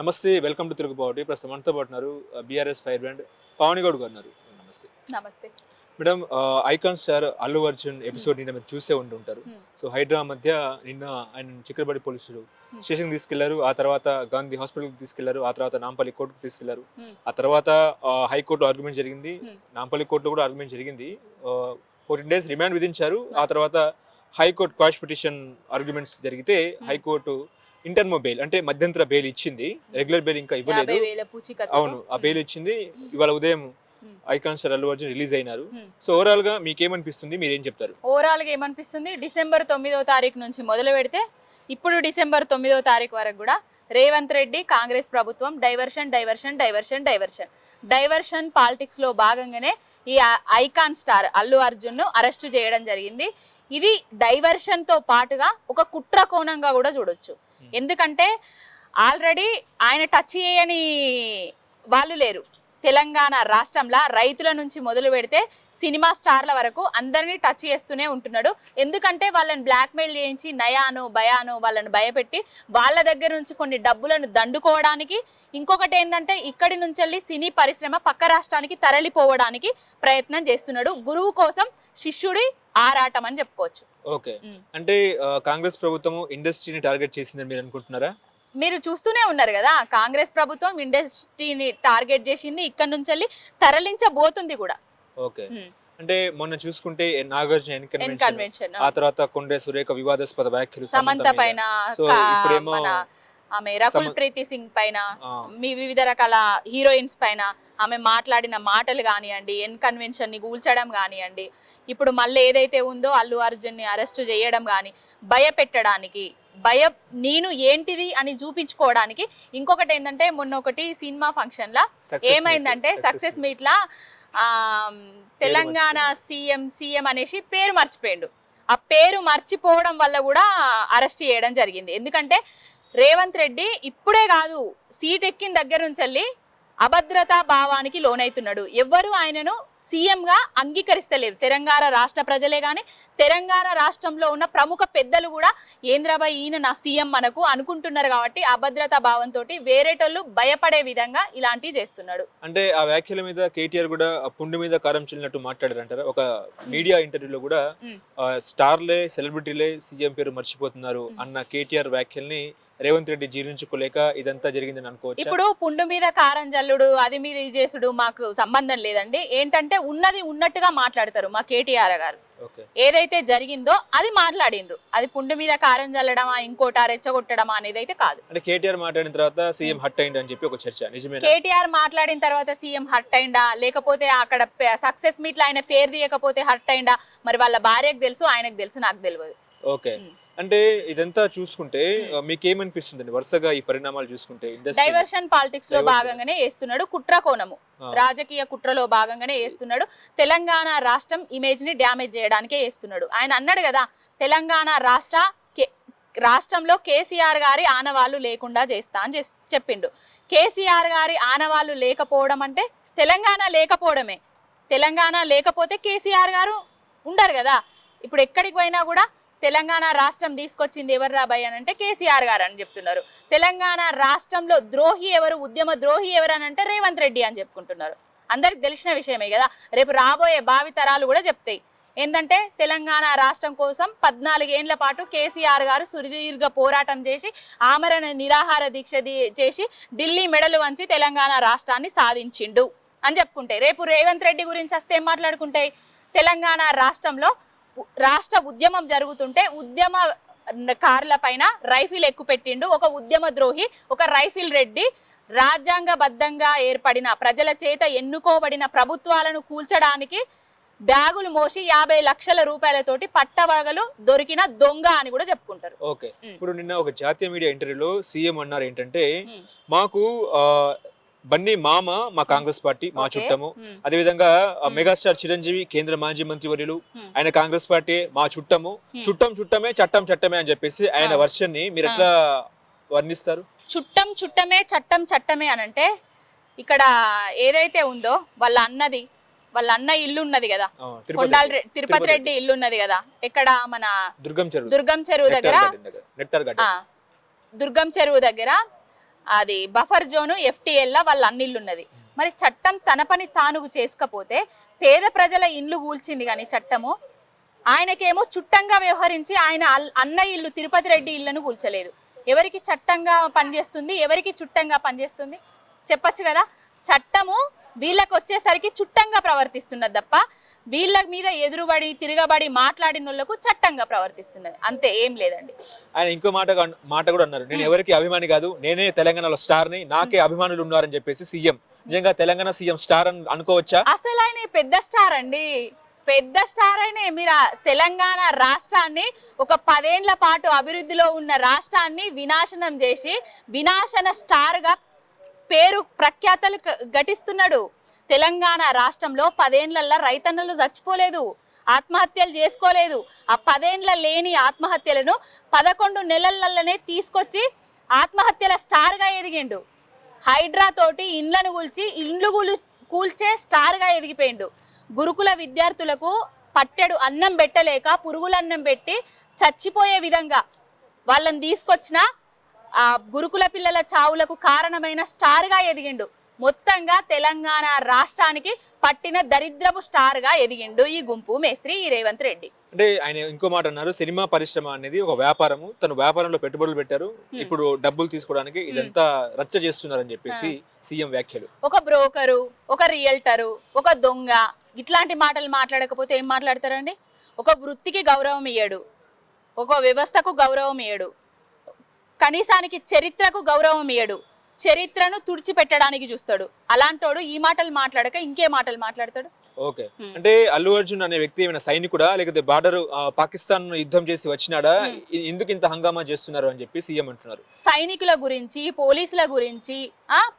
నమస్తే, welcome to Telugu party. ప్రస్తుతం మనతో పాటు ఉన్నారు BRS fire brand Pavani Goud గారు ఉన్నారు. నమస్తే నమస్తే madam. Icon star Allu Arjun episode నిన్న మీరు చూసే ఉంటుంటారు. సో హైడ్రా మధ్య నిన్న ఆయన చిక్కడపల్లి పోలీసులు స్టేషన్కి తీసుకెళ్లారు. ఆ తర్వాత గాంధీ హాస్పిటల్కి తీసుకెళ్లారు. ఆ తర్వాత నాంపల్లి కోర్టుకు తీసుకెళ్లారు. ఆ తర్వాత హైకోర్టు ఆర్గ్యుమెంట్ జరిగింది. నాంపల్లి కోర్టులో కూడా ఆర్గ్యుమెంట్ జరిగింది. 14 days రిమాండ్ విధించారు. ఆ తర్వాత హైకోర్టు క్వాష్ పిటిషన్ ఆర్గ్యుమెంట్స్ జరిగితే హైకోర్టు ఇంటర్మో బెయిల్ అంటే మధ్యంతర బెయిల్ ఇచ్చింది. రెగ్యులర్ బెయిల్ ఇంకా ఇవ్వలేదు. అవును, ఆ బెయిల్ ఇచ్చింది. ఇవాళ ఉదయం icon star Allu Arjun release అయినారు. సో ఓవరాల్ గా మీకేమనిపిస్తుంది, మీరేం చెప్తారు? ఓవరాల్ గా ఏమనిపిస్తుంది, డిసెంబర్ 9వ తారీఖు నుంచి మొదలు పెడితే ఇప్పుడు డిసెంబర్ 9వ తారీఖు వరకు కూడా రేవంత్ రెడ్డి కాంగ్రెస్ ప్రభుత్వం diversion diversion diversion diversion diversion politics లో భాగంగానే ఈ ఐకాన్ స్టార్ అల్లు అర్జున్ ను అరెస్ట్ చేయడం జరిగింది. ఇది డైవర్షన్ తో పాటుగా ఒక కుట్ర కోణంగా కూడా చూడొచ్చు. ఎందుకంటే ఆల్రెడీ ఆయన టచ్ చేయని వాళ్ళు లేరు. తెలంగాణ రాష్ట్రంలో రైతుల నుంచి మొదలు పెడితే సినిమా స్టార్ల వరకు అందరినీ టచ్ చేస్తూనే ఉంటున్నాడు. ఎందుకంటే వాళ్ళని బ్లాక్మెయిల్ చేయించి నయాను భయాను వాళ్ళని భయపెట్టి వాళ్ళ దగ్గర నుంచి కొన్ని డబ్బులను దండుకోవడానికి, ఇంకొకటి ఏంటంటే ఇక్కడి నుంచి వెళ్ళి సినీ పరిశ్రమ పక్క రాష్ట్రానికి తరలిపోవడానికి ప్రయత్నం చేస్తున్నాడు. గురువు కోసం శిష్యుడి ఆరాటం అని చెప్పుకోవచ్చు. ఓకే, అంటే కాంగ్రెస్ ప్రభుత్వం ఇండస్ట్రీని టార్గెట్ చేసిందని మీరు అనుకుంటున్నారా? మీరు చూస్తూనే ఉన్నారు కదా, కాంగ్రెస్ ప్రభుత్వం ఇండస్ట్రీని టార్గెట్ చేసింది, ఇక్కడ నుంచి వెళ్ళి తరలించబోతుంది కూడా. ఓకే, అంటే మొన్న చూసుకుంటే నాగార్జున కన్వెన్షన్, ఆ తర్వాత కొండే సురేఖ వివాదాస్పద వ్యాఖ్యలు సమంత పైన, ఆమె రకుల్ ప్రీతి సింగ్ పైన, మీ వివిధ రకాల హీరోయిన్స్ పైన ఆమె మాట్లాడిన మాటలు కానివ్వండి, కన్వెన్షన్ ని కూల్చడం కానివ్వండి, ఇప్పుడు మళ్ళీ ఏదైతే ఉందో అల్లు అర్జున్ ని అరెస్ట్ చేయడం కానీ భయపెట్టడానికి, నేను ఏంటిది అని చూపించుకోవడానికి. ఇంకొకటి ఏంటంటే మొన్న ఒకటి సినిమా ఫంక్షన్ లా ఏమైందంటే సక్సెస్ మీట్ లా తెలంగాణ సీఎం అనేసి పేరు మర్చిపోయిండు. ఆ పేరు మర్చిపోవడం వల్ల కూడా అరెస్ట్ చేయడం జరిగింది. ఎందుకంటే రేవంత్ రెడ్డి ఇప్పుడే కాదు, సీట్ ఎక్కిన దగ్గర నుంచి వెళ్ళి అభద్రతా భావానికి లోనైతున్నాడు. ఎవ్వరూ ఆయనను సీఎంగా అంగీకరిస్తలేరు. తెలంగాణ రాష్ట్ర ప్రజలే కానీ తెలంగాణ రాష్ట్రంలో ఉన్న ప్రముఖ పెద్దలు కూడా ఏంద్రాబాయ్ ఈయన నా సీఎం మనకు అనుకుంటున్నారు. కాబట్టి అభద్రతా భావంతో వేరేటోళ్ళు భయపడే విధంగా ఇలాంటివి చేస్తున్నాడు. అంటే ఆ వ్యాఖ్యల మీద కేటీఆర్ కూడా పుండు మీద కారం చెల్లినట్టు మాట్లాడారంటారా? ఒక మీడియా ఇంటర్వ్యూలో కూడా స్టార్లే సెలబ్రిటీలే సీఎం పేరు మర్చిపోతున్నారు అన్న కేటీఆర్ వ్యాఖ్యల్ని రేవంత్ రెడ్డి జీర్ణించుకోలేక ఇదంతా జరిగిందని అనుకోవచ్చు. ఇప్పుడు పుండు మీద కారం జల్లుడు, అది మీద ఇది చేసుడు మాకు సంబంధం లేదండి. ఏంటంటే ఉన్నది ఉన్నట్టుగా మాట్లాడతారు మా కేటీఆర్ గారు. ఏదైతే జరిగిందో అది మాట్లాడిండ్రు. అది పుండు మీద కారం జల్లడమా ఇంకోట రెచ్చగొట్టడమా అనేది అయితే కాదు. అంటే కేటీఆర్ మాట్లాడిన తర్వాత సీఎం హట్ అయింది అని చెప్పి ఒక చర్చ నిజమే. కేటీఆర్ మాట్లాడిన తర్వాత సీఎం హట్ అయిందా, లేకపోతే అక్కడ సక్సెస్ మీట్ లో ఆయన పేరు తీయకపోతే హట్ అయిందా, మరి వాళ్ళ భార్యకు తెలుసు, ఆయనకు తెలుసు, నాకు తెలియదు. ఓకే, అంటే ఇదంతా చూసుకుంటే మీకేమనిపిస్తుంది వరుసగా ఈ పరిణామాలు చూసుకుంటే? డైవర్షన్ పాలిటిక్స్ లో భాగంగానే వేస్తున్నాడు, కుట్ర కోణము, రాజకీయ కుట్రలో భాగంగానే వేస్తున్నాడు. తెలంగాణ రాష్ట్రం ఇమేజ్ ని డ్యామేజ్ చేయడానికే వేస్తున్నాడు. ఆయన అన్నాడు కదా, తెలంగాణ రాష్ట్రంలో కేసీఆర్ గారి ఆనవాళ్ళు లేకుండా చేస్తా అని చెప్పిండు. కేసీఆర్ గారి ఆనవాళ్ళు లేకపోవడం అంటే తెలంగాణ లేకపోవడమే. తెలంగాణ లేకపోతే కేసీఆర్ గారు ఉండరు కదా. ఇప్పుడు ఎక్కడికి పోయినా కూడా తెలంగాణ రాష్ట్రం తీసుకొచ్చింది ఎవరు రాబాయ్ అని అంటే కేసీఆర్ గారు అని చెప్తున్నారు. తెలంగాణ రాష్ట్రంలో ద్రోహి ఎవరు, ఉద్యమ ద్రోహి ఎవరు అని అంటే రేవంత్ రెడ్డి అని చెప్పుకుంటున్నారు. అందరికి తెలిసిన విషయమే కదా. రేపు రాబోయే భావితరాలు కూడా చెప్తాయి. ఏంటంటే తెలంగాణ రాష్ట్రం కోసం 14 ఏళ్ల పాటు కేసీఆర్ గారు సుదీర్ఘ పోరాటం చేసి ఆమరణ నిరాహార దీక్ష చేసి ఢిల్లీ మెడలు వంచి తెలంగాణ రాష్ట్రాన్ని సాధించిండు అని చెప్పుకుంటే, రేపు రేవంత్ రెడ్డి గురించి వస్తే ఏం మాట్లాడుకుంటాయి? తెలంగాణ రాష్ట్రంలో రాష్ట్ర ఉద్యమం జరుగుతుంటే ఉద్యమ కార్ల పైన రైఫిల్ ఎక్కుపెట్టిండు ఒక ఉద్యమ ద్రోహి, ఒక రైఫిల్ రెడ్డి. రాజ్యాంగబద్ధంగా ఏర్పడిన ప్రజల చేత ఎన్నుకోబడిన ప్రభుత్వాలను కూల్చడానికి బ్యాగులు మోసి 50 లక్షల రూపాయలతోటి పట్టవగలు దొరికిన దొంగ అని కూడా చెప్పుకుంటారు. ఓకే, ఇప్పుడు నిన్న ఒక జాతీయ మీడియా ఇంటర్వ్యూలో సీఎం అన్నారు ఏంటంటే, మాకు బన్నీ మామ మా కాంగ్రెస్ పార్టీ మా చుట్టము, అదేవిధంగా మెగాస్టార్ చిరంజీవి కేంద్ర మాజీ మంత్రి వర్యులు ఆయన కాంగ్రెస్ పార్టీ మా చుట్టము, చుట్టం చుట్టమే చట్టం చట్టమే అని చెప్పేసి ఆయన వర్షన్ ని మీరు ఎట్లా వర్ణిస్తారు? చుట్టం చుట్టమే చట్టం చట్టమే అని అంటే, ఇక్కడ ఏదైతే ఉందో వాళ్ళ అన్న ఇల్లు ఉన్నది కదా, తిరుపతి రెడ్డి ఇల్లు ఉన్నది కదా, ఇక్కడ మన దుర్గం చెరువు దగ్గర, దుర్గం చెరువు దగ్గర అది బఫర్ జోను FTL లా వాళ్ళ అన్ని ఇల్లు ఉన్నది. మరి చట్టం తన పని తాను చేసుకపోతే పేద ప్రజల ఇండ్లు కూల్చింది కానీ చట్టము ఆయనకేమో చుట్టంగా వ్యవహరించి ఆయన అన్న ఇల్లు తిరుపతి రెడ్డి ఇళ్లను కూల్చలేదు. ఎవరికి చట్టంగా పనిచేస్తుంది, ఎవరికి చుట్టంగా పనిచేస్తుంది చెప్పచ్చు కదా. చట్టము వీళ్ళకి వచ్చేసరికి చుట్టంగా ప్రవర్తిస్తున్నది తప్ప వీళ్ళ మీద ఎదురుబడి తిరగబడి మాట్లాడిన వాళ్ళకు చట్టంగా ప్రవర్తిస్తున్నది, అంతే, ఏం లేదండి. ఆయన ఇంకో మాట కూడా అన్నారు, నేను ఎవరికి అభిమాని కాదు, నేనే తెలంగాణలో స్టార్ని, నాకే అభిమానులు ఉన్నారని చెప్పేసి సీఎం. నిజంగా తెలంగాణ సీఎం స్టార్ అని అనుకోవచ్చా? అసలు ఆయన పెద్ద స్టార్ అండి, పెద్ద స్టార్ అయినా. మీరు తెలంగాణ రాష్ట్రాన్ని ఒక 10 ఏళ్ల పాటు అభివృద్ధిలో ఉన్న రాష్ట్రాన్ని వినాశనం చేసి వినాశన స్టార్ గా పేరు ప్రఖ్యాతలు ఘటిస్తున్నాడు. తెలంగాణ రాష్ట్రంలో 10 ఏళ్లలో రైతన్నలు చచ్చిపోలేదు, ఆత్మహత్యలు చేసుకోలేదు. ఆ 10 ఏళ్ల లేని ఆత్మహత్యలను 11 నెలలలోనే తీసుకొచ్చి ఆత్మహత్యల స్టార్ గా ఎదిగిండు. హైడ్రా తోటి ఇండ్లను కూల్చే స్టార్ గా ఎదిగిపోయిండు. గురుకుల విద్యార్థులకు పట్టెడు అన్నం పెట్టలేక పురుగులన్నం పెట్టి చచ్చిపోయే విధంగా వాళ్ళని తీసుకొచ్చిన ఆ గురుకుల పిల్లల చావులకు కారణమైన స్టార్ గా ఎదిగిండు. మొత్తంగా తెలంగాణ రాష్ట్రానికి పట్టిన దరిద్రపు స్టార్ గా ఎదిగిండు ఈ గుంపు మేస్త్రి ఈ రేవంత్ రెడ్డి. అంటే ఆయన ఇంకో మాట అన్నారు, సినిమా పరిశ్రమ అనేది ఒక వ్యాపారము, తను వ్యాపారంలో పెట్టుబడులు పెట్టారు, ఇప్పుడు డబ్బులు తీసుకోవడానికి ఇదంతా రచ్చ చేస్తున్నారని చెప్పేసి సీఎం వ్యాఖ్యలు. ఒక బ్రోకరు, ఒక రియల్టరు, ఒక దొంగ ఇట్లాంటి మాటలు మాట్లాడకపోతే ఏం మాట్లాడతారండి? ఒక వృత్తికి గౌరవం ఇయ్యడు, ఒక వ్యవస్థకు గౌరవం ఇయ్యడు, కనీసానికి చరిత్రకు గౌరవం ఇయ్యడు, చరిత్రను తుడిచిపెట్టడానికి చూస్తాడు. అలాంటోడు ఈ మాటలు మాట్లాడక ఇంకే మాటలు మాట్లాడతాడు? ఓకే, అంటే అల్లు అర్జున్ అనే వ్యక్తి ఏమైనా సైనికుడా, లేకపోతే బార్డర్ పాకిస్తాన్ యుద్ధం చేసి వచ్చినాడా, ఎందుకు ఇంత హంగామా చేస్తున్నారు అని చెప్పి సీఎం అంటున్నారు. సైనికుల గురించి, పోలీసుల గురించి,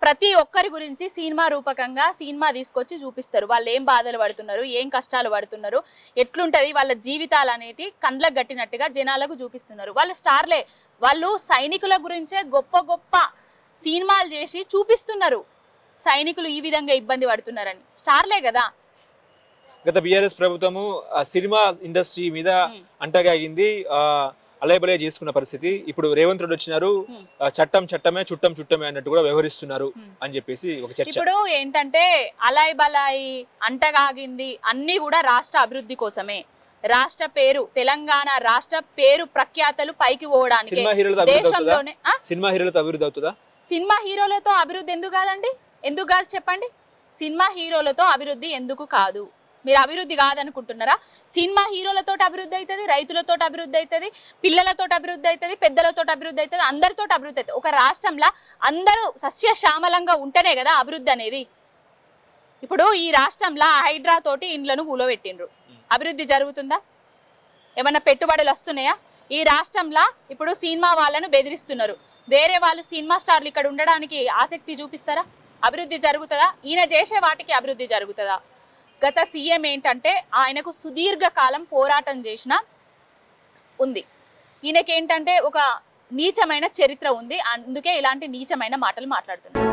ప్రతి ఒక్కరి గురించి సినిమా రూపకంగా సినిమా తీసుకొచ్చి చూపిస్తారు. వాళ్ళు ఏం బాధలు పడుతున్నారు, ఏం కష్టాలు పడుతున్నారు, ఎట్లుంటది వాళ్ళ జీవితాలు అనేటి కండ్లకు గట్టినట్టుగా జనాలకు చూపిస్తున్నారు. వాళ్ళు స్టార్లే, వాళ్ళు సైనికుల గురించే గొప్ప గొప్ప సినిమాలు చేసి చూపిస్తున్నారు. సైనికులు ఈ విధంగా ఇబ్బంది పడుతున్నారని స్టార్లే కదా. గత బీఆర్ఎస్ ప్రభుత్వము సినిమా ఇండస్ట్రీ మీద అంటగాగింది, అలయబలయ చేసుకున్న పరిస్థితి. ఇప్పుడు రేవంత్ రెడ్డి వచ్చినారు, చట్టం చట్టమే చుట్టం చుట్టమే అన్నట్టు కూడా వ్యవహరిస్తున్నారు అని చెప్పేసి ఒక చర్చ. ఇప్పుడు ఏంటంటే అలాయ్ బలాయి అంటగాగింది అన్ని కూడా రాష్ట్ర అభివృద్ధి కోసమే. రాష్ట్ర పేరు, తెలంగాణ రాష్ట్ర పేరు ప్రఖ్యాతలు పైకి పోవడానికి. దేశంలోనే సినిమా హీరోలతో అభివృద్ధి అవుతుందా? సినిమా హీరోలతో అభివృద్ధి ఎందుకు కాదండి? ఎందుకు కాదు చెప్పండి? సినిమా హీరోలతో అభివృద్ధి ఎందుకు కాదు? మీరు అభివృద్ధి కాదనుకుంటున్నారా? సినిమా హీరోలతో అభివృద్ధి అవుతుంది, రైతులతో అభివృద్ధి అవుతుంది, పిల్లలతో అభివృద్ధి అవుతుంది, పెద్దలతో అభివృద్ధి అవుతుంది, అందరితో అభివృద్ధి అవుతుంది. ఒక రాష్ట్రంలో అందరూ సస్యశ్యామలంగా ఉంటేనే కదా అభివృద్ధి అనేది. ఇప్పుడు ఈ రాష్ట్రంలో హైడ్రా తోటి ఇండ్లను కూలబెట్టిండ్రు, అభివృద్ధి జరుగుతుందా? ఏమన్నా పెట్టుబడులు వస్తున్నాయా? ఈ రాష్ట్రంలో ఇప్పుడు సినిమా వాళ్ళను బెదిరిస్తున్నారు. వేరే వాళ్ళు సినిమా స్టార్లు ఇక్కడ ఉండడానికి ఆసక్తి చూపిస్తారా? అభివృద్ధి జరుగుతుందా? ఈయన చేసే వాటికి అభివృద్ధి జరుగుతుందా? గత సీఎం ఏంటంటే ఆయనకు సుదీర్ఘకాలం పోరాటం చేసిన ఉంది. ఈయనకేంటంటే ఒక నీచమైన చరిత్ర ఉంది, అందుకే ఇలాంటి నీచమైన మాటలు మాట్లాడుతున్నారు.